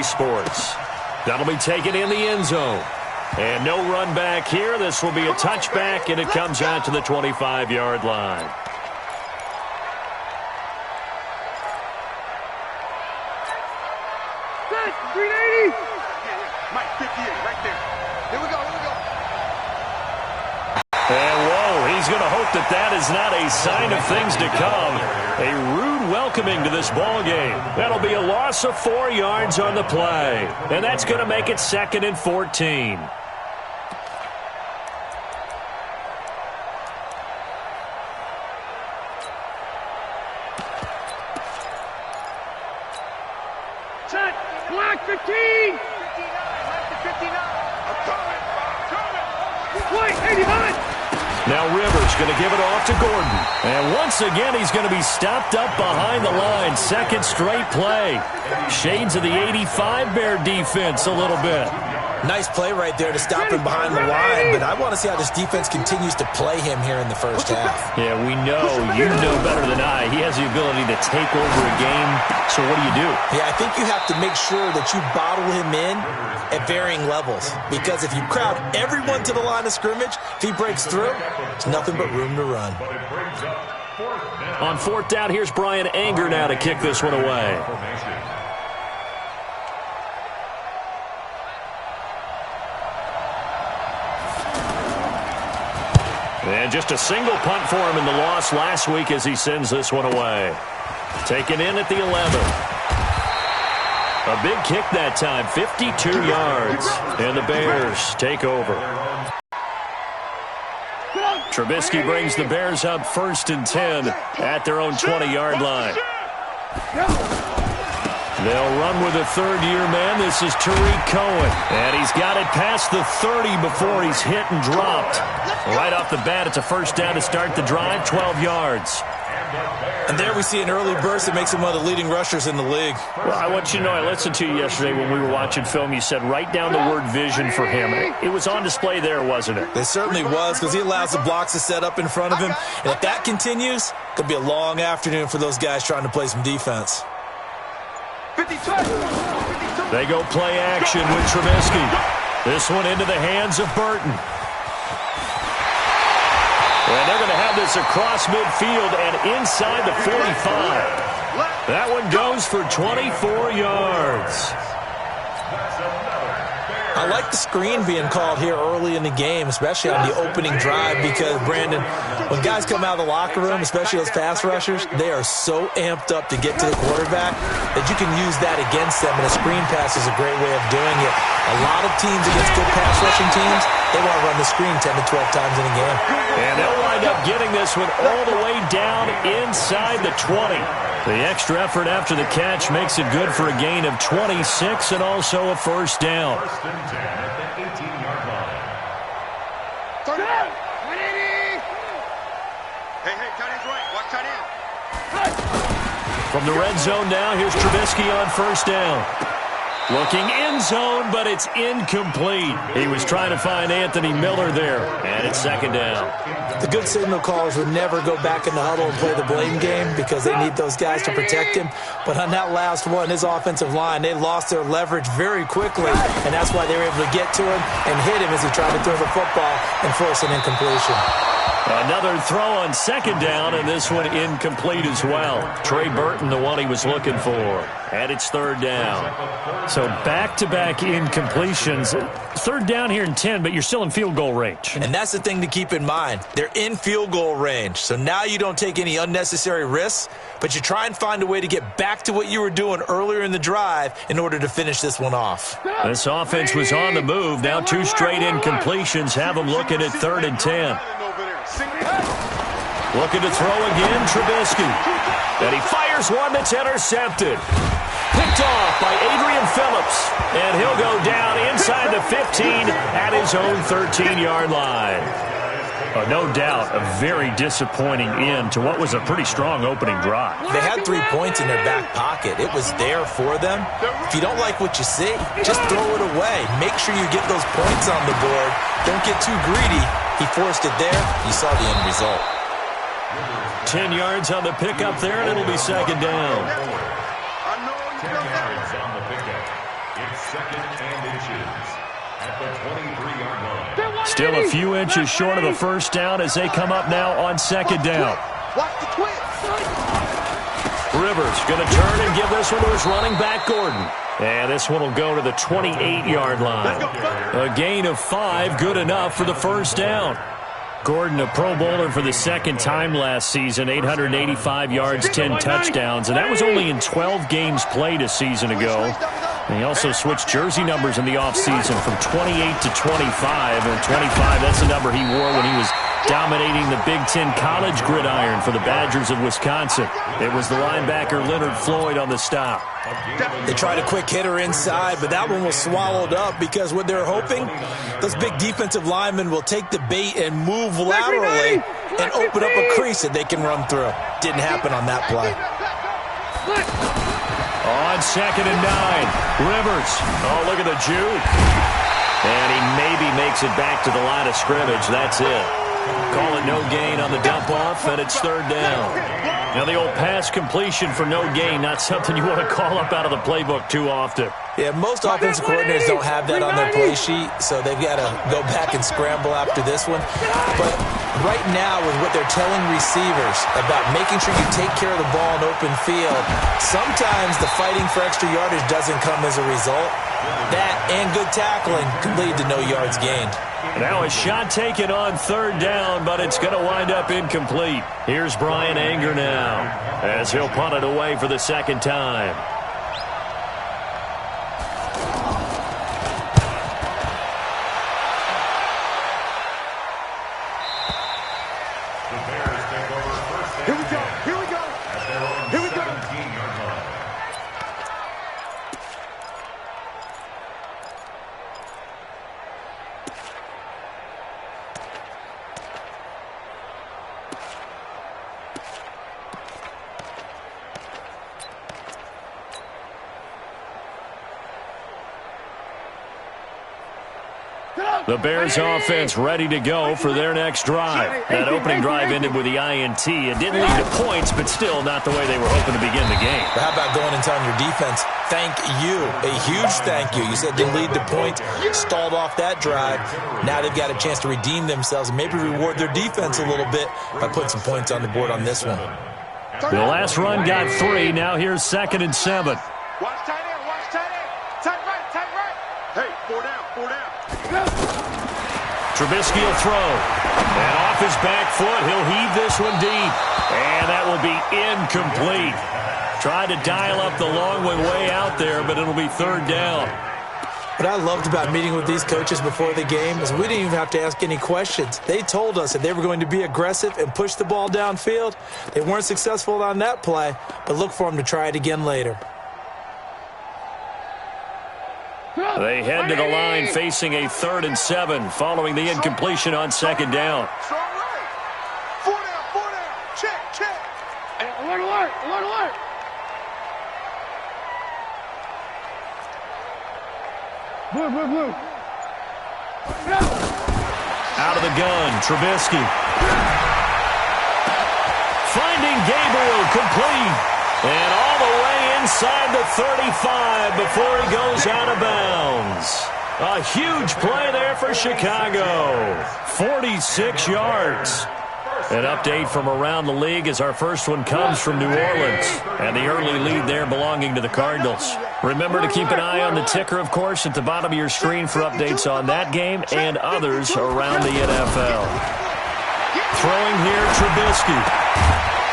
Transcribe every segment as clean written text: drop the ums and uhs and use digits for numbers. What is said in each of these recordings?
EA Sports. That'll be taken in the end zone. And no run back here. This will be a touchback, and it comes out to the 25-yard line. And whoa, he's going to hope that that is not a sign of things to come. A rude welcoming to this ball game. That'll be a loss of 4 yards on the play. And that's going to make it 2nd and 14. Set, block 15. 59, left to 59. I'm coming. Wait, 89. Now Rivers going to give it off to Gordon. And once again, he's going to be stopped up behind the line. 2nd straight play. Shades of the 85 Bear defense a little bit. Nice play right there to stop him behind the line, but I want to see how this defense continues to play him here in the first half. Yeah, we know. You know better than I. He has the ability to take over a game. So what do? Yeah, I think you have to make sure that you bottle him in at varying levels, because if you crowd everyone to the line of scrimmage, if he breaks through, it's nothing but room to run. On 4th down, here's Brian Anger now to kick this one away. And just a single punt for him in the loss last week as he sends this one away. Taken in at the 11. A big kick that time, 52 yards. And the Bears take over. Trubisky brings the Bears up 1st and 10 at their own 20-yard line. They'll run with a third-year man. This is Tariq Cohen. And he's got it past the 30 before he's hit and dropped. Right off the bat, it's a 1st down to start the drive, 12 yards. And there we see an early burst that makes him one of the leading rushers in the league. Well, I want you to know, I listened to you yesterday when we were watching film. You said write down the word vision for him. It was on display there, wasn't it? It certainly was, because he allows the blocks to set up in front of him. And if that continues, it could be a long afternoon for those guys trying to play some defense. 52. They go play action with Trubisky. This one into the hands of Burton. And they're going to have this across midfield and inside the 45. That one goes for 24 yards. I like the screen being called here early in the game, especially on the opening drive, because, Brandon, when guys come out of the locker room, especially those pass rushers, they are so amped up to get to the quarterback that you can use that against them, and a screen pass is a great way of doing it. A lot of teams against good pass rushing teams, they want to run the screen 10 to 12 times in a game. And they'll wind up getting this one all the way down inside the 20. The extra effort after the catch makes it good for a gain of 26 and also a 1st down. Hey, tight end's right. Watch tight end. From the red zone now, here's Trubisky on 1st down. Looking in zone, but it's incomplete. He was trying to find Anthony Miller there, and it's 2nd down. The good signal callers would never go back in the huddle and play the blame game because they need those guys to protect him. But on that last one, his offensive line, they lost their leverage very quickly, and that's why they were able to get to him and hit him as he tried to throw the football and force an incompletion. Another throw on 2nd down, and this one incomplete as well. Trey Burton, the one he was looking for. And it's 3rd down. So back-to-back incompletions. 3rd down here in 10, but you're still in field goal range. And that's the thing to keep in mind. They're in field goal range. So now you don't take any unnecessary risks, but you try and find a way to get back to what you were doing earlier in the drive in order to finish this one off. This offense was on the move. Now 2 straight incompletions have them looking at 3rd and 10. Looking to throw again, Trubisky. And he fires one that's intercepted. Picked off by Adrian Phillips. And he'll go down inside the 15 at his own 13-yard line. No doubt a very disappointing end to what was a pretty strong opening drive. They had 3 points in their back pocket. It was there for them. If you don't like what you see, just throw it away. Make sure you get those points on the board. Don't get too greedy. He forced it there. You saw the end result. 10 yards on the pickup there, and it'll be 2nd down. It's 2nd and inches at the 23-yard line. Still a few inches short of the first down as they come up now on 2nd down. Watch the twist. Rivers going to turn and give this one to his running back, Gordon. And this one will go to the 28-yard line. A gain of 5, good enough for the first down. Gordon, a Pro Bowler for the second time last season, 885 yards, 10 touchdowns, and that was only in 12 games played a season ago. And he also switched jersey numbers in the offseason from 28 to 25, and 25, that's the number he wore when he was dominating the Big Ten college gridiron for the Badgers of Wisconsin. It was the linebacker Leonard Floyd on the stop. They tried a quick hitter inside, but that one was swallowed up because what they're hoping, those big defensive linemen will take the bait and move laterally and open up a crease that they can run through. Didn't happen on that play. On 2nd and 9, Rivers. Oh, look at the juke. And he maybe makes it back to the line of scrimmage. That's it. Call it no gain on the dump-off, and it's 3rd down. Now, the old pass completion for no gain, not something you want to call up out of the playbook too often. Yeah, most offensive coordinators don't have that on their play sheet, so they've got to go back and scramble after this one. But right now, with what they're telling receivers about making sure you take care of the ball in open field, sometimes the fighting for extra yardage doesn't come as a result. That and good tackling can lead to no yards gained. Now a shot taken on 3rd down, but it's going to wind up incomplete. Here's Brian Anger now as he'll punt it away for the 2nd time. Here we go. Here we go. Here we go. 17-yard line. The Bears offense ready to go for their next drive. That opening drive ended with the INT. It didn't lead to points, but still not the way they were hoping to begin the game. But how about going and telling your defense, thank you, a huge thank you. You said didn't lead to points, stalled off that drive. Now they've got a chance to redeem themselves and maybe reward their defense a little bit by putting some points on the board on this one. The last run got 3. Now here's 2nd and 7. Watch tight end. Watch tight end. Tight right. Tight right. Hey, 4 down. 4 down. Trubisky will throw. And off his back foot, he'll heave this one deep. And that will be incomplete. Tried to dial up the long way out there, but it'll be 3rd down. What I loved about meeting with these coaches before the game is we didn't even have to ask any questions. They told us that they were going to be aggressive and push the ball downfield. They weren't successful on that play, but look for them to try it again later. They head to the line facing a 3rd and 7 following the incompletion on 2nd down. Strong right. 4 down. 4 down. Check. Check. Hey, alert. Alert. Alert. Alert. Blue. Out of the gun, Trubisky. Finding Gabriel complete. And all the way inside the 35 before he goes out of bounds. A huge play there for Chicago. 46 yards. An update from around the league as our first one comes from New Orleans. And the early lead there belonging to the Cardinals. Remember to keep an eye on the ticker, of course, at the bottom of your screen for updates on that game and others around the NFL. Throwing here, Trubisky.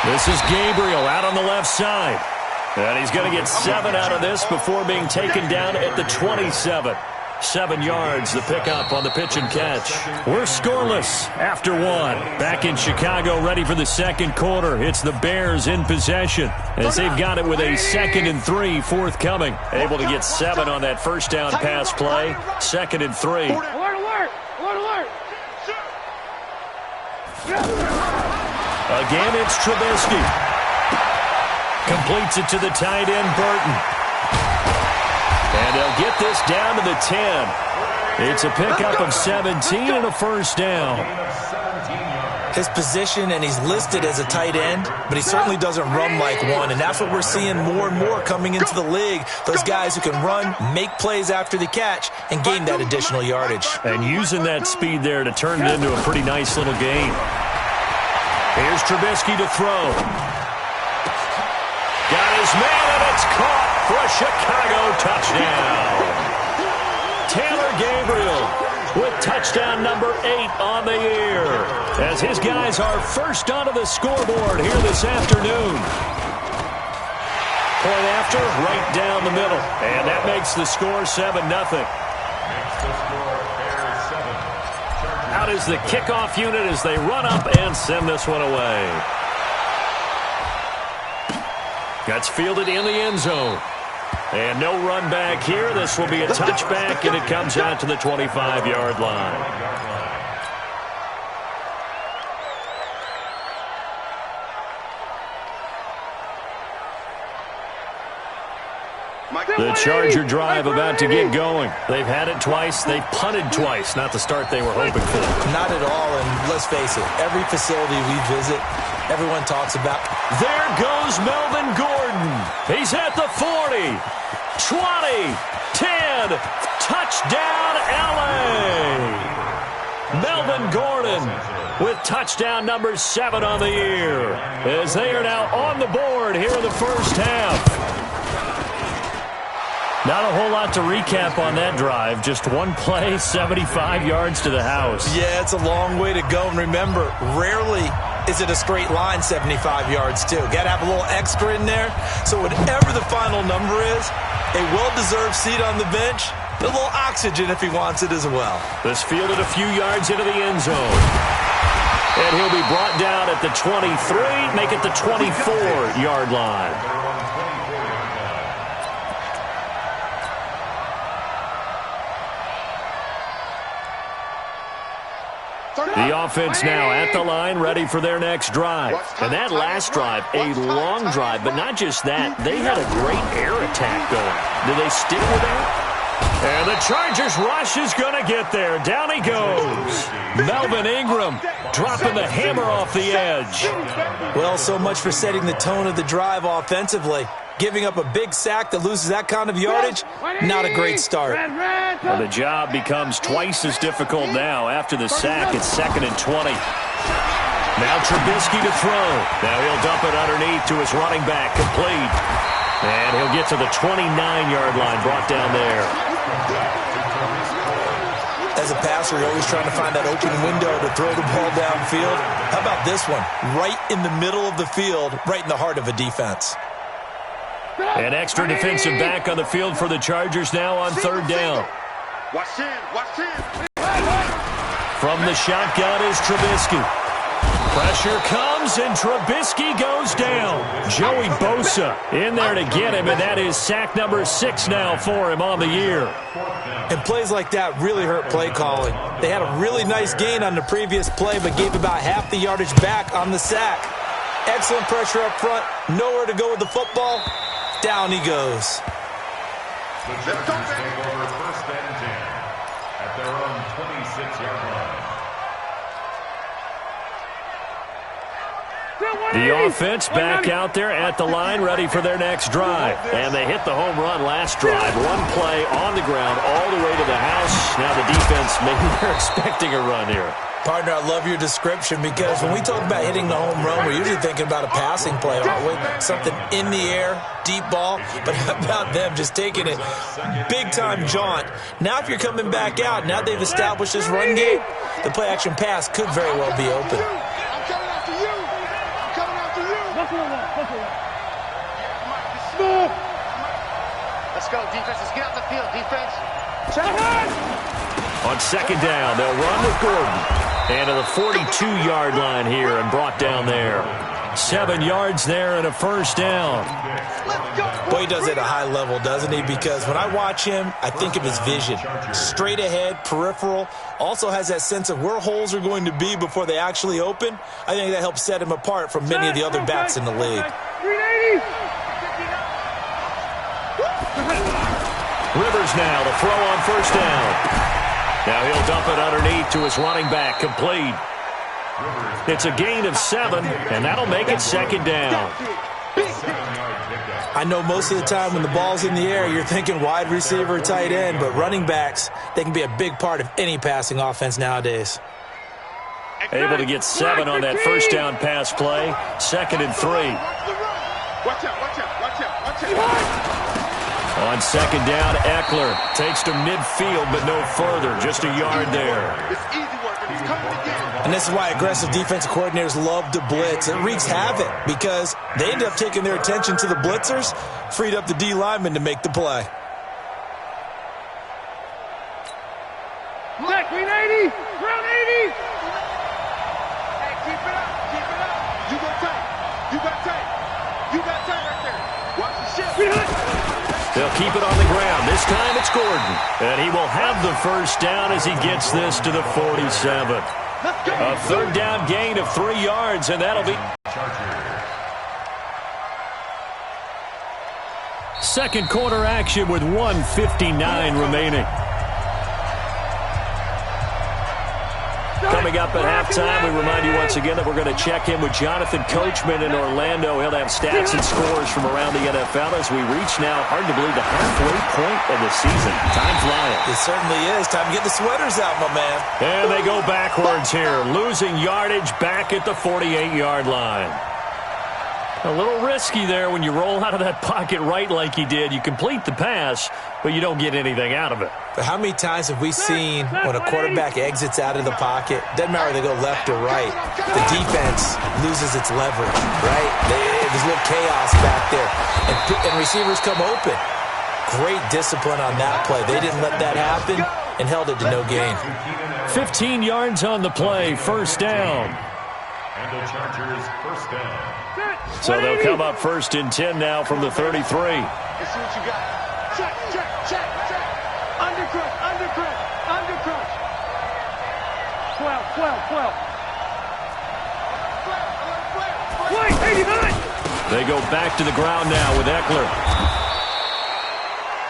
This is Gabriel out on the left side. And he's going to get 7 out of this before being taken down at the 27. 7 yards, the pickup on the pitch and catch. We're scoreless after 1. Back in Chicago, ready for the 2nd quarter. It's the Bears in possession as they've got it with a 2nd and 3 forthcoming. Able to get 7 on that first down pass play. 2nd and 3. Alert. Alert. Alert. Again, it's Trubisky. Completes it to the tight end, Burton. And they'll get this down to the 10. It's a pickup of 17 and a first down. His position, and he's listed as a tight end, but he certainly doesn't run like one, and that's what we're seeing more and more coming into the league. Those guys who can run, make plays after the catch, and gain that additional yardage. And using that speed there to turn it into a pretty nice little game. Here's Trubisky to throw. Got his man, and it's caught for a Chicago touchdown. Taylor Gabriel with touchdown number 8 on the year, as his guys are first onto the scoreboard here this afternoon. Point after, right down the middle, and that makes the score 7-0. Out is the kickoff unit as they run up and send this one away. That's fielded in the end zone. And no run back here. This will be a touchback, and it comes out to the 25-yard line. The Charger drive about to get going. They've had it twice. They've punted twice. Not the start they were hoping for. Not at all, and let's face it, every facility we visit, everyone talks about. There goes Melvin Gordon. He's at the 40, 20, 10. Touchdown, L.A. Melvin Gordon with touchdown number 7 on the year, as they are now on the board here in the first half. Not a whole lot to recap on that drive. Just one play, 75 yards to the house. Yeah, it's a long way to go. And remember, rarely is it a straight line 75 yards, too. Got to have a little extra in there. So whatever the final number is, a well-deserved seat on the bench, a little oxygen if he wants it as well. This fielded a few yards into the end zone. And he'll be brought down at the 23, make it the 24-yard line. The offense now at the line, ready for their next drive. And that last drive, a long drive, but not just that. They had a great air attack going. Do they stick with that? And the Chargers rush is going to get there. Down he goes. Melvin Ingram dropping the hammer off the edge. Well, so much for setting the tone of the drive offensively. Giving up a big sack that loses that kind of yardage, not a great start. Well, the job becomes twice as difficult now. After the sack, it's 2nd and 20. Now Trubisky to throw. Now he'll dump it underneath to his running back, complete. And he'll get to the 29-yard line, brought down there. As a passer, you're always trying to find that open window to throw the ball downfield. How about this one? Right in the middle of the field, right in the heart of a defense. An extra defensive back on the field for the Chargers now on 3rd down. Watch in. From the shotgun is Trubisky. Pressure comes, and Trubisky goes down. Joey Bosa in there to get him, and that is sack number 6 now for him on the year. And plays like that really hurt play calling. They had a really nice gain on the previous play, but gave about half the yardage back on the sack. Excellent pressure up front, nowhere to go with the football. Down he goes. The Chargers take over 1st and 10 at their own 26-yard line. The offense back out there at the line, ready for their next drive. And they hit the home run last drive. One play on the ground all the way to the house. Now the defense, maybe they're expecting a run here. Partner, I love your description, because when we talk about hitting the home run, we're usually thinking about a passing play, aren't we? Something in the air, deep ball. But how about them just taking it big-time jaunt? Now if you're coming back out, now they've established this run game, the play-action pass could very well be open. I'm coming after you. Let's go, defense. Let's get out the field, defense. On 2nd down, they'll run with Gordon. And to the 42-yard line here and brought down there. 7 yards there and a 1st down. Boy, he does it at a high level, doesn't he? Because when I watch him, I think of his vision. Straight ahead, peripheral. Also has that sense of where holes are going to be before they actually open. I think that helps set him apart from many of the other backs in the league. 380. Rivers now to throw on 1st down. Now he'll dump it underneath to his running back, complete. It's a gain of 7, and that'll make it second down. I know most of the time when the ball's in the air, you're thinking wide receiver, tight end, but running backs, they can be a big part of any passing offense nowadays. Able to get 7 on that first down pass play. 2nd and 3. Watch out, watch out, watch out, watch out. On 2nd down, Eckler takes to midfield, but no further. Just a yard there. It's easy work, and he's coming again. And this is why aggressive defensive coordinators love to blitz. It wreaks havoc because they end up taking their attention to the blitzers, freed up the D lineman to make the play. Look, green 80, ground 80. Hey, keep it up, keep it up. You got tight, you got tight, you got tight right there. Watch the shift. They'll keep it on the ground. This time it's Gordon. And he will have the first down as he gets this to the 47. A 3rd down gain of 3 yards, and that'll be... Second quarter action with 1:59 remaining. Coming up at halftime, we remind you once again that we're going to check in with Jonathan Coachman in Orlando. He'll have stats and scores from around the NFL as we reach now, hard to believe, the halfway point of the season. Time flying. It certainly is. Time to get the sweaters out, my man. And they go backwards here, losing yardage back at the 48-yard line. A little risky there when you roll out of that pocket right like he did. You complete the pass, but you don't get anything out of it. But how many times have we seen when a quarterback exits out of the pocket, doesn't matter if they go left or right, the defense loses its leverage, right? There's a little chaos back there, and receivers come open. Great discipline on that play. They didn't let that happen and held it to no gain. 15 yards on the play, first down. And the Chargers first down. So they'll come up 1st and 10 now from the 33. Let's see what you got. Check, check, check, check. Undercrunch, undercrunch, undercrunch. 12, 12, 12. Wait, 89. They go back to the ground now with Eckler.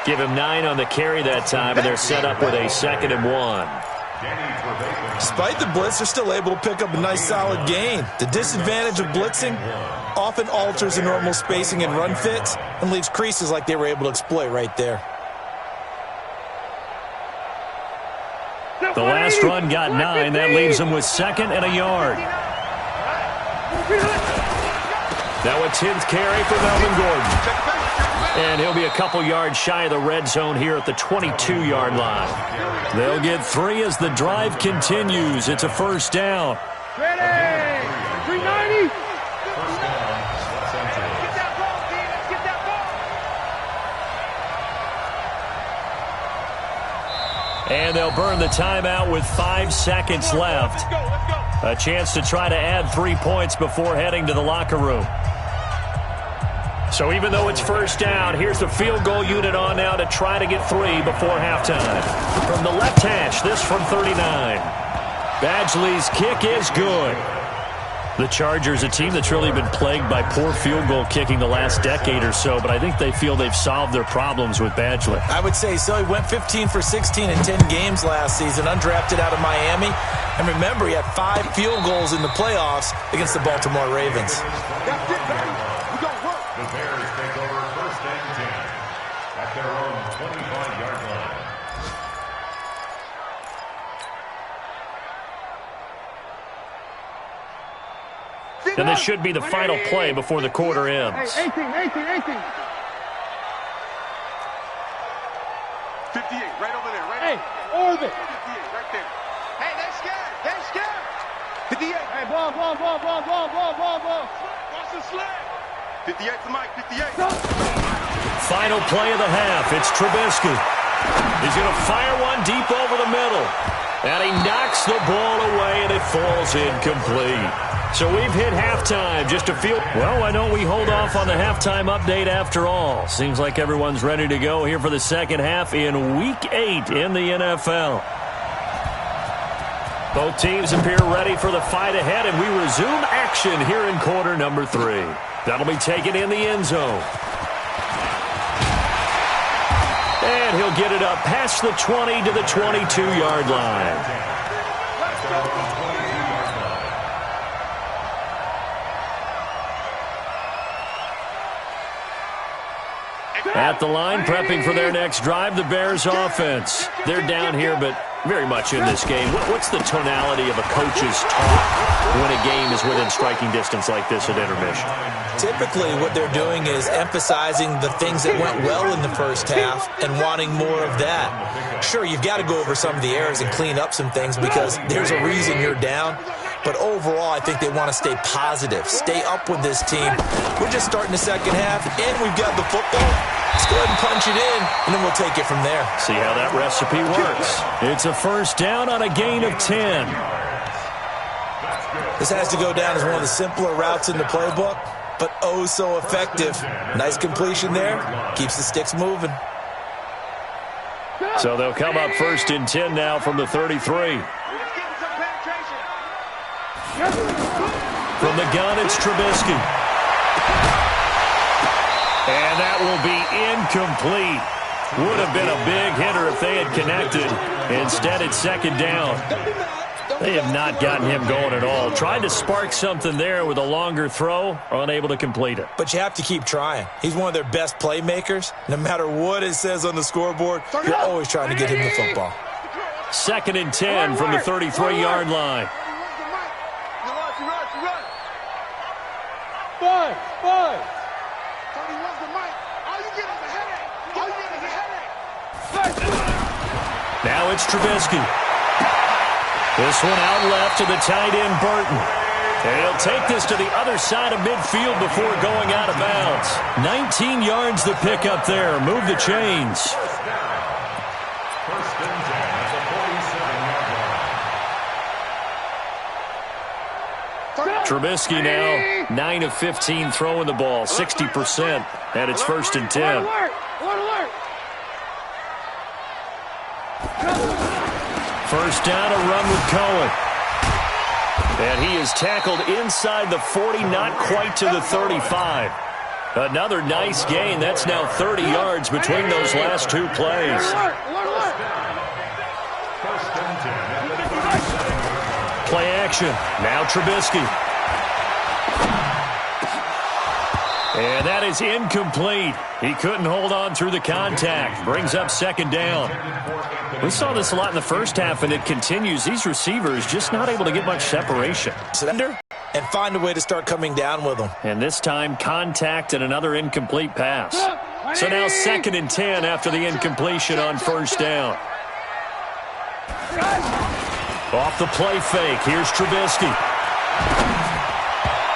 Give him 9 on the carry that time, and they're set up with a 2nd and 1. Despite the blitz, they're still able to pick up a nice solid gain. The disadvantage of blitzing often alters the normal spacing and run fits and leaves creases like they were able to exploit right there. The last run got 9. That leaves them with 2nd and a yard. Now a 10th carry for Melvin Gordon. And he'll be a couple yards shy of the red zone here at the 22-yard line. They'll get 3 as the drive continues. It's a first down. Ready. 390. First down, Los Angeles. Get that ball, D. Let's get that ball. And they'll burn the timeout with 5 seconds left. Let's go, let's go. A chance to try to add 3 points before heading to the locker room. So even though it's first down, here's the field goal unit on now to try to get 3 before halftime. From the left hash, this from 39. Badgley's kick is good. The Chargers, a team that's really been plagued by poor field goal kicking the last decade or so, but I think they feel they've solved their problems with Badgley. I would say so. He went 15 for 16 in 10 games last season, undrafted out of Miami. And remember, he had 5 field goals in the playoffs against the Baltimore Ravens. That's it, baby. We gonna work. The Bears take over 1st and 10 at their own 25-yard line. And this should be the final play before the quarter ends. Hey, 18. 58, right over there, right? Hey, orbit. 58, right there. Hey, they're scared. They're scared. 58. Hey, ball. Watch the sled. 58 to Mike, 58. Final play of the half. It's Trubisky. He's going to fire one deep over the middle. And he knocks the ball away, and it falls incomplete. So we've hit halftime. Just a few. Well, why don't we hold off on the halftime update after all? Seems like everyone's ready to go here for the second half in Week 8 in the NFL. Both teams appear ready for the fight ahead, and we resume action here in quarter number 3. That'll be taken in the end zone. And he'll get it up past the 20 to the 22-yard line. At the line, prepping for their next drive, the Bears offense. They're down here, but very much in this game. What's the tonality of a coach's talk when a game is within striking distance like this at intermission? Typically, what they're doing is emphasizing the things that went well in the first half and wanting more of that. Sure, you've got to go over some of the errors and clean up some things because there's a reason you're down. But overall, I think they want to stay positive, stay up with this team. We're just starting the second half, and we've got the football. Let's go ahead and punch it in, and then we'll take it from there. See how that recipe works. It's a first down on a gain of 10. This has to go down as one of the simpler routes in the playbook, but oh so effective. Nice completion there. Keeps the sticks moving. So they'll come up first and 10 now from the 33. From the gun, it's Trubisky. And that will be incomplete. Would have been a big hitter if they had connected. Instead, it's second down. They have not gotten him going at all. Tried to spark something there with a longer throw, unable to complete it. But you have to keep trying. He's one of their best playmakers. No matter what it says on the scoreboard, you're always trying to get him the football. Second and 10 from the 33-yard line. Five. 31's the mic. All you get is a headache. All you get is a headache. Now it's Trubisky. This one out left to the tight end, Burton. And he'll take this to the other side of midfield before going out of bounds. 19 yards the pick up there. Move the chains. First and 10 at the 47-yard line. Trubisky now 9 of 15 throwing the ball, 60%. And it's first and 10. First down, a run with Cohen. And he is tackled inside the 40, not quite to the 35. Another nice gain. That's now 30 yards between those last two plays. Play action. Now Trubisky. And that is incomplete. He couldn't hold on through the contact. Brings up second down. We saw this a lot in the first half, and it continues. These receivers just not able to get much separation. Surrender and find a way to start coming down with them. And this time, contact and another incomplete pass. So now second and 10 after the incompletion on first down. Off the play fake. Here's Trubisky.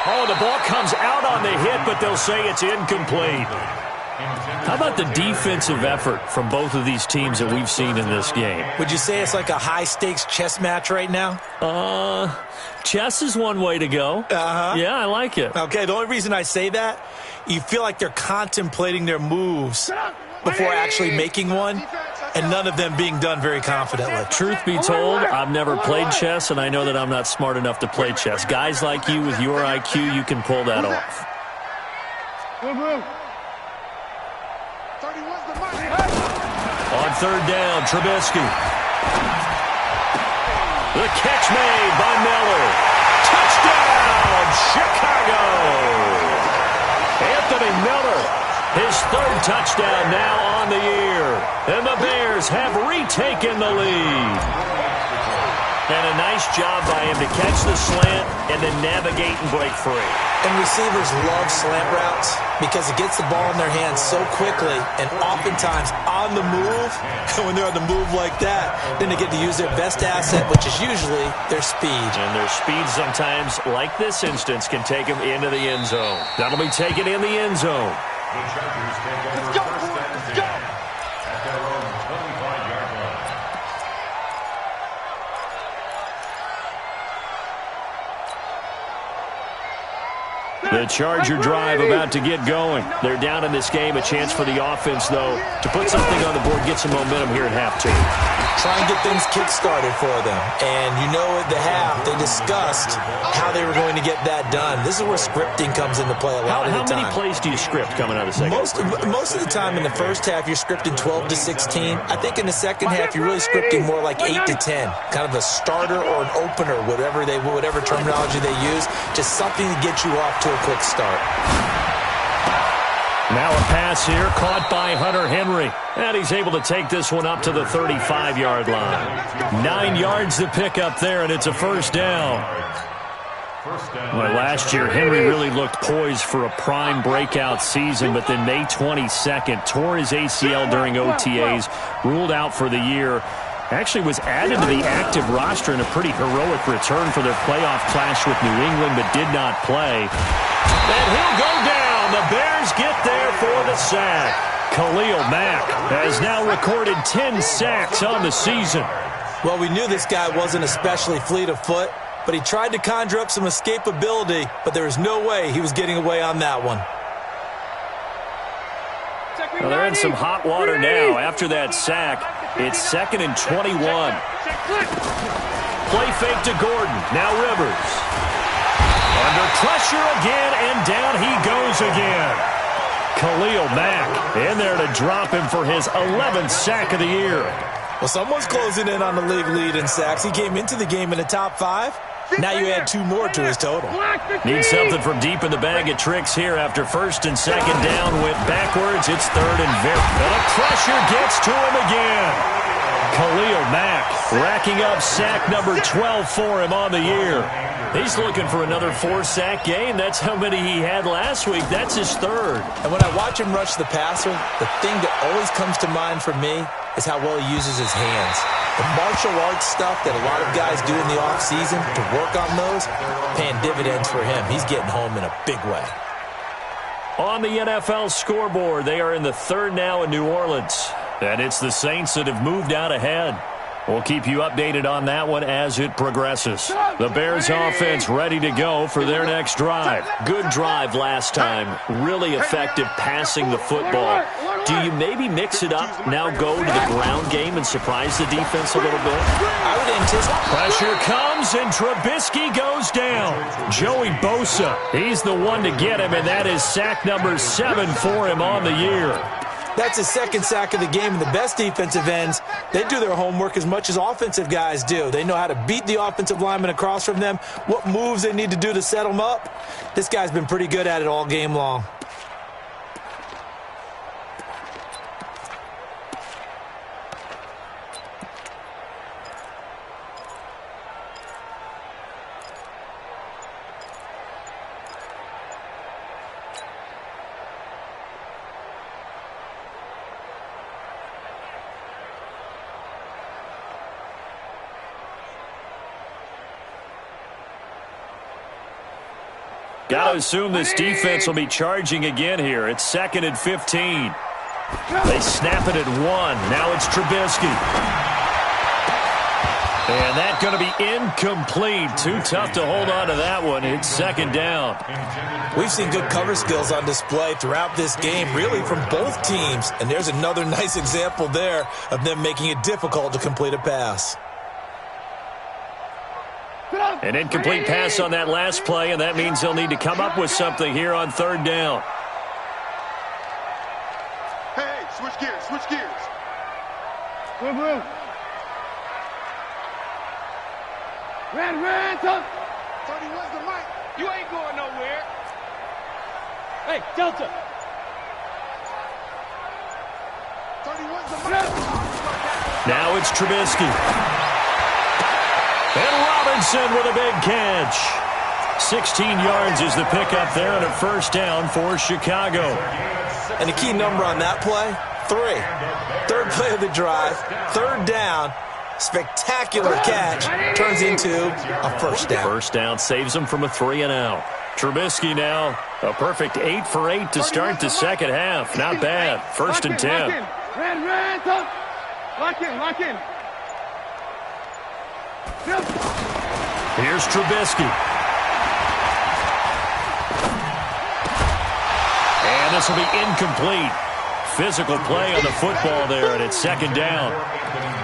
Oh, the ball comes out on the hit, but they'll say it's incomplete. How about the defensive effort from both of these teams that we've seen in this game? Would you say it's like a high-stakes chess match right now? Chess is one way to go. Uh-huh. Yeah, I like it. Okay, the only reason I say that, you feel like they're contemplating their moves before actually making one, and none of them being done very confidently. Truth be told, I've never played chess, and I know that I'm not smart enough to play chess. Guys like you with your IQ, you can pull that off. On third down, Trubisky. The catch made by Miller. Touchdown, Chicago! Anthony Miller, his third touchdown now on the year. And the Bears have retaken the lead. And a nice job by him to catch the slant and then navigate and break free. And receivers love slant routes because it gets the ball in their hands so quickly and oftentimes on the move. And when they're on the move like that, then they get to use their best asset, which is usually their speed. And their speed sometimes, like this instance, can take them into the end zone. That'll be taken in the end zone. The Chargers take over first and 10 at their own 25-yard line. The Charger drive about to get going. They're down in this game. A chance for the offense, though, to put something on the board, get some momentum here at half two. Try and get things kick-started for them. And you know at the half, they discussed how they were going to get that done. This is where scripting comes into play a lot of the time. How many plays do you script coming out of the second? Most of the time in the first half, you're scripting 12 to 16. I think in the second half, you're really scripting more like 8 to 10. Kind of a starter or an opener, whatever terminology they use. Just something to get you off to a quick start. Now a pass here caught by Hunter Henry. And he's able to take this one up to the 35-yard line. 9 yards to pick up there, and it's a first down. Well, last year, Henry really looked poised for a prime breakout season, but then May 22nd, tore his ACL during OTAs, ruled out for the year. Actually was added to the active roster in a pretty heroic return for their playoff clash with New England, but did not play. And he'll go down. The Bears get there for the sack. Khalil Mack has now recorded 10 sacks on the season. Well, we knew this guy wasn't especially fleet of foot, but he tried to conjure up some escapability, but there was no way he was getting away on that one. Well, they're in some hot water now after that sack. It's 2nd and 21. Play fake to Gordon. Now Rivers. Under pressure again, and down he goes again. Khalil Mack in there to drop him for his 11th sack of the year. Well, someone's closing in on the league lead in sacks. He came into the game in the top 5. Now you add 2 more to his total. Need something from deep in the bag of tricks here after 1st and 2nd down. Went backwards. It's 3rd and very. And the pressure gets to him again. Khalil Mack racking up sack number 12 for him on the year. He's looking for another 4-sack game. That's how many he had last week. That's his 3rd. And when I watch him rush the passer, the thing that always comes to mind for me is how well he uses his hands. The martial arts stuff that a lot of guys do in the offseason to work on those, paying dividends for him. He's getting home in a big way. On the NFL scoreboard, they are in the 3rd now in New Orleans. And it's the Saints that have moved out ahead. We'll keep you updated on that one as it progresses. The Bears offense ready to go for their next drive. Good drive last time. Really effective passing the football. Do you maybe mix it up, now go to the ground game and surprise the defense a little bit? I would anticipate. Pressure comes, and Trubisky goes down. Joey Bosa, he's the one to get him, and that is sack number 7 for him on the year. That's his 2nd sack of the game, and the best defensive ends, they do their homework as much as offensive guys do. They know how to beat the offensive lineman across from them, what moves they need to do to set them up. This guy's been pretty good at it all game long. Got to assume this defense will be charging again here. It's 2nd and 15. They snap it at 1. Now it's Trubisky. And that's going to be incomplete. Too tough to hold on to that one. It's 2nd down. We've seen good cover skills on display throughout this game, really from both teams. And there's another nice example there of them making it difficult to complete a pass. An incomplete pass on that last play, and that means they'll need to come up with something here on 3rd down. Hey, switch gears, switch gears. Blue. Red, up. 31's the mic. You ain't going nowhere. Hey, Delta. 31's the mic. Now it's Trubisky. And Robinson with a big catch. 16 yards is the pickup there, and a 1st down for Chicago. And the key number on that play, 3. 3rd play of the drive, 3rd down, spectacular catch, turns into a 1st down. 1st down saves them from a 3-and-out. Trubisky now, a perfect 8 for 8 to start the 2nd half. Not bad. 1st and 10. Red, up. Lock in. Here's Trubisky. And this will be incomplete. Physical play on the football there, and it's 2nd down.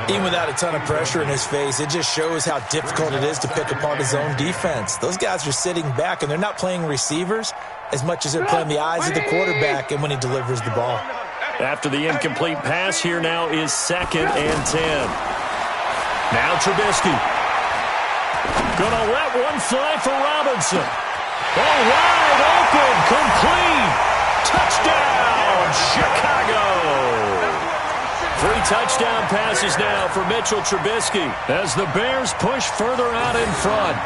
Even without a ton of pressure in his face, it just shows how difficult it is to pick apart his own defense. Those guys are sitting back, and they're not playing receivers as much as they're playing the eyes of the quarterback and when he delivers the ball. After the incomplete pass, here now is 2nd and 10. Now Trubisky. Gonna let one fly for Robinson. Oh, wide open, complete Touchdown, Chicago! 3 touchdown passes now for Mitchell Trubisky as the Bears push further out in front.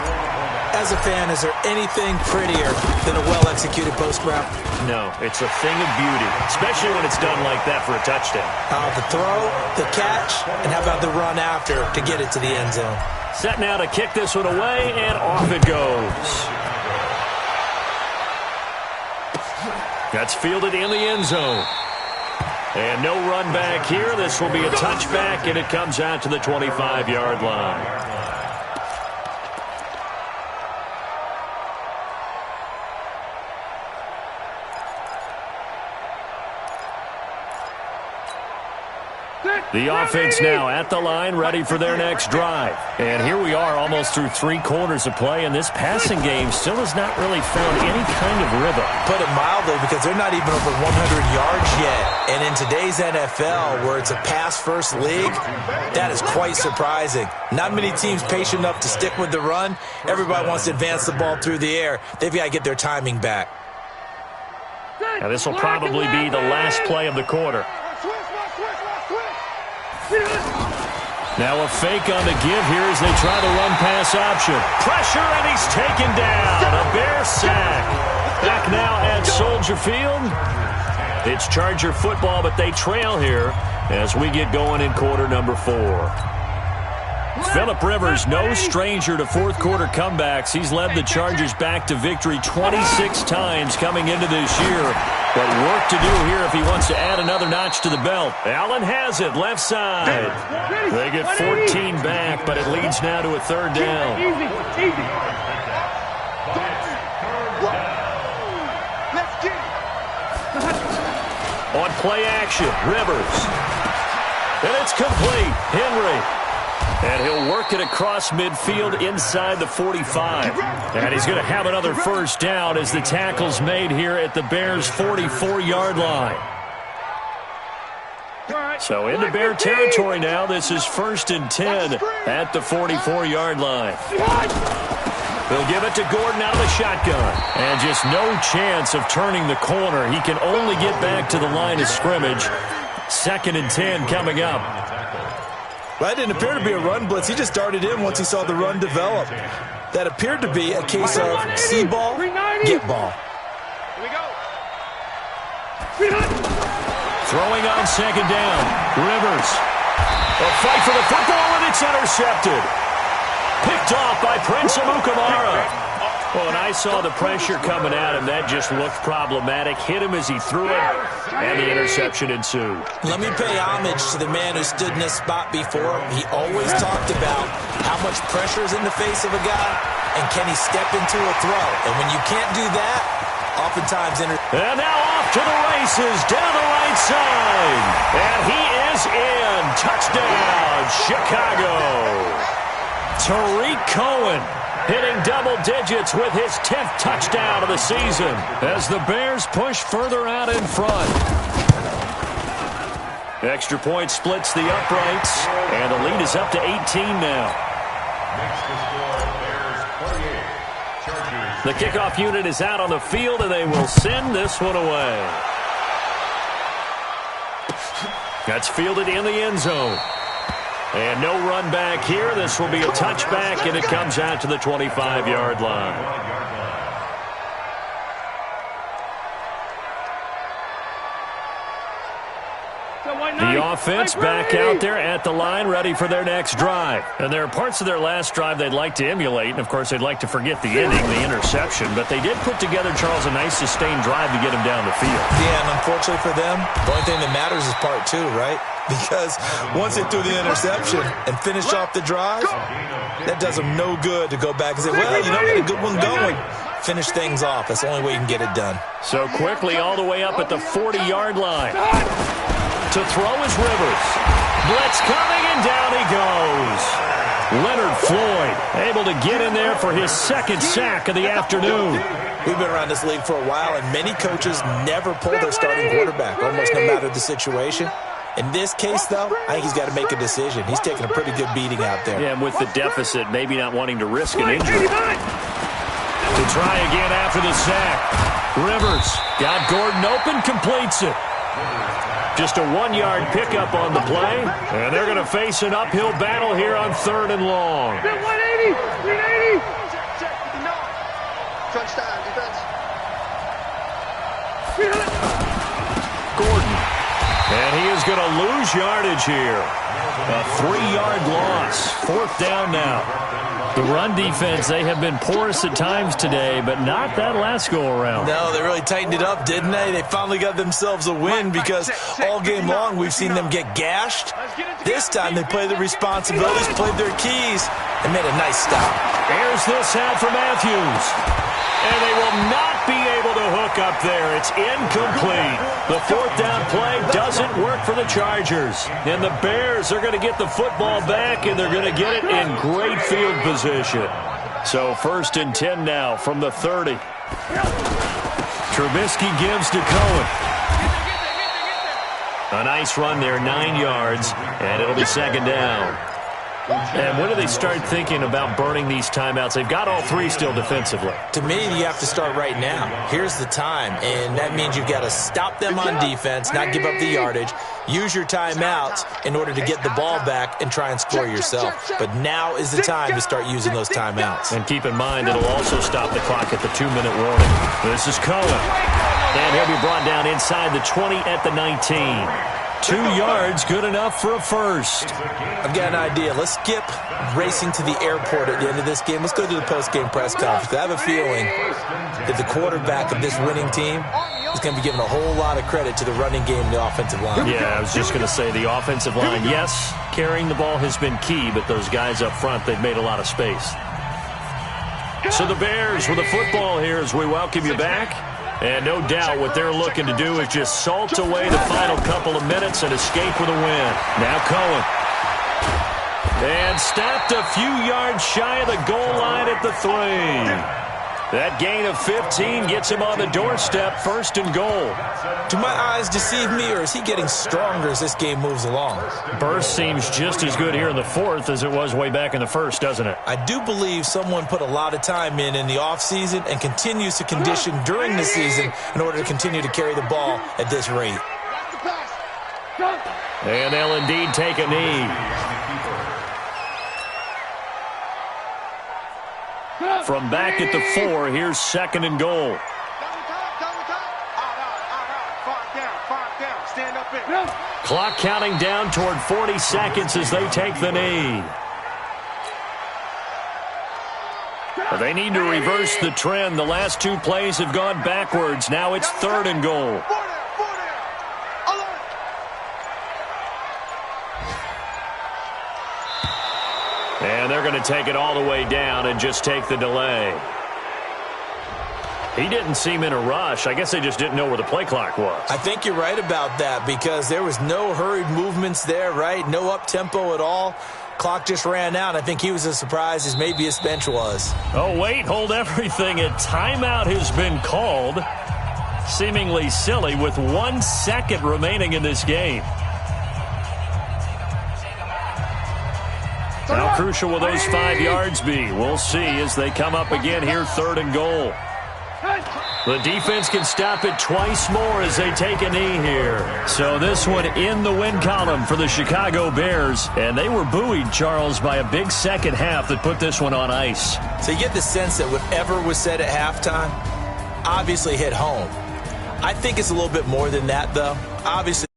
As a fan, is there anything prettier than a well-executed post route? No, it's a thing of beauty, especially when it's done like that for a touchdown. The throw, the catch, and how about the run after to get it to the end zone? Set now to kick this one away, and off it goes. That's fielded in the end zone. And no run back here. This will be a touchback, and it comes out to the 25-yard line. The offense now at the line, ready for their next drive. And here we are almost through 3 quarters of play, and this passing game still has not really found any kind of rhythm. Put it mildly, because they're not even over 100 yards yet. And in today's NFL, where it's a pass-first league, that is quite surprising. Not many teams patient enough to stick with the run. Everybody wants to advance the ball through the air. They've got to get their timing back. Now this will probably be the last play of the quarter. Now a fake on the give here as they try the run-pass option. Pressure, and he's taken down. A Bear sack. Back now at Soldier Field. It's Charger football, but they trail here as we get going in quarter number 4. Phillip Rivers, no stranger to fourth-quarter comebacks. He's led the Chargers back to victory 26 times coming into this year. But work to do here if he wants to add another notch to the belt. Allen has it, left side. They get 14 back, but it leads now to a 3rd down. On play action, Rivers. And it's complete. Henry. And he'll work it across midfield inside the 45. And he's going to have another first down as the tackle's made here at the Bears' 44-yard line. So into Bear territory now. This is 1st and 10 at the 44-yard line. They'll give it to Gordon out of the shotgun. And just no chance of turning the corner. He can only get back to the line of scrimmage. 2nd and 10 coming up. Well, that didn't appear to be a run blitz. He just darted in once he saw the run develop. That appeared to be a case of see ball, get ball. Here we go. Throwing on 2nd down. Rivers. A fight for the football, and it's intercepted. Picked off by Prince Amukamara. Well, and I saw the pressure coming at him. That just looked problematic. Hit him as he threw it, and the interception ensued. Let me pay homage to the man who stood in this spot before. He always talked about how much pressure is in the face of a guy, and can he step into a throw. And when you can't do that, oftentimes... And now off to the races, down the right side. And he is in. Touchdown, Chicago. Tariq Cohen hitting double digits with his 10th touchdown of the season as the Bears push further out in front. Extra point splits the uprights, and the lead is up to 18 now. The kickoff unit is out on the field, and they will send this one away. That's fielded in the end zone. And no run back here. This will be a touchback, and it comes out to the 25-yard line. The offense back out there at the line, ready for their next drive. And there are parts of their last drive they'd like to emulate, and, of course, they'd like to forget the inning, the interception. But they did put together, Charles, a nice sustained drive to get him down the field. Yeah, and unfortunately for them, the only thing that matters is part 2, right? Because once they threw the interception and finished off the drive, that does them no good to go back and say, well, you know, we had a good one going. Finish things off. That's the only way you can get it done. So quickly all the way up at the 40-yard line. To throw is Rivers. Blitz coming, and down he goes. Leonard Floyd able to get in there for his 2nd sack of the afternoon. We've been around this league for a while, and many coaches never pull their starting quarterback, almost no matter the situation. In this case, though, I think he's got to make a decision. He's taking a pretty good beating out there. Yeah, and with the deficit, maybe not wanting to risk an injury. To try again after the sack. Rivers got Gordon open, completes it. Just a 1-yard pickup on the play, and they're going to face an uphill battle here on 3rd and long. 180, 380. Touchdown, defense. Gordon, and he is going to lose yardage here. A 3-yard loss. 4th down now. The run defense, they have been porous at times today, but not that last go-around. No, they really tightened it up, didn't they? They finally got themselves a win because all game long we've seen them get gashed. This time they played their responsibilities, played their keys, and made a nice stop. Here's this out for Matthews. And they will not be able to hook up there. It's incomplete. The 4th down play doesn't work for the Chargers. And the Bears are going to get the football back, and they're going to get it in great field position. So 1st and 10 now from the 30. Trubisky gives to Cohen. A nice run there, 9 yards, and it'll be 2nd down. And when do they start thinking about burning these timeouts? They've got all 3 still defensively. To me, you have to start right now. Here's the time, and that means you've got to stop them on defense, not give up the yardage, use your timeouts in order to get the ball back and try and score yourself. But now is the time to start using those timeouts. And keep in mind, it'll also stop the clock at the 2-minute warning. This is Cohen. And he'll be brought down inside the 20 at the 19. 2 yards, good enough for a first. I've got an idea. Let's skip racing to the airport at the end of this game. Let's go to the post-game press conference. I have a feeling that the quarterback of this winning team is going to be given a whole lot of credit to the running game and the offensive line. Yeah, I was just going to say the offensive line, yes, carrying the ball has been key, but those guys up front, they've made a lot of space. So the Bears with the football here as we welcome you back. And no doubt what they're looking to do is just salt away the final couple of minutes and escape with a win. Now Cohen. And stopped a few yards shy of the goal line at the 3. That gain of 15 gets him on the doorstep, 1st and goal. Do my eyes deceive me, or is he getting stronger as this game moves along? Burst seems just as good here in the 4th as it was way back in the 1st, doesn't it? I do believe someone put a lot of time in the offseason and continues to condition during the season in order to continue to carry the ball at this rate. And they'll indeed take a knee. From back at the 4, here's 2nd and goal. Clock counting down toward 40 seconds as they take the knee. They need to reverse the trend. The last 2 plays have gone backwards. Now it's 3rd and goal. And they're going to take it all the way down and just take the delay. He didn't seem in a rush. I guess they just didn't know where the play clock was. I think you're right about that because there was no hurried movements there, right? No up-tempo at all. Clock just ran out. I think he was as surprised as maybe his bench was. Oh, wait, hold everything. A timeout has been called. Seemingly silly with 1 second remaining in this game. How crucial will those 5 yards be? We'll see as they come up again here, 3rd and goal. The defense can stop it twice more as they take a knee here. So this one in the win column for the Chicago Bears. And they were buoyed, Charles, by a big second half that put this one on ice. So you get the sense that whatever was said at halftime obviously hit home. I think it's a little bit more than that, though. Obviously.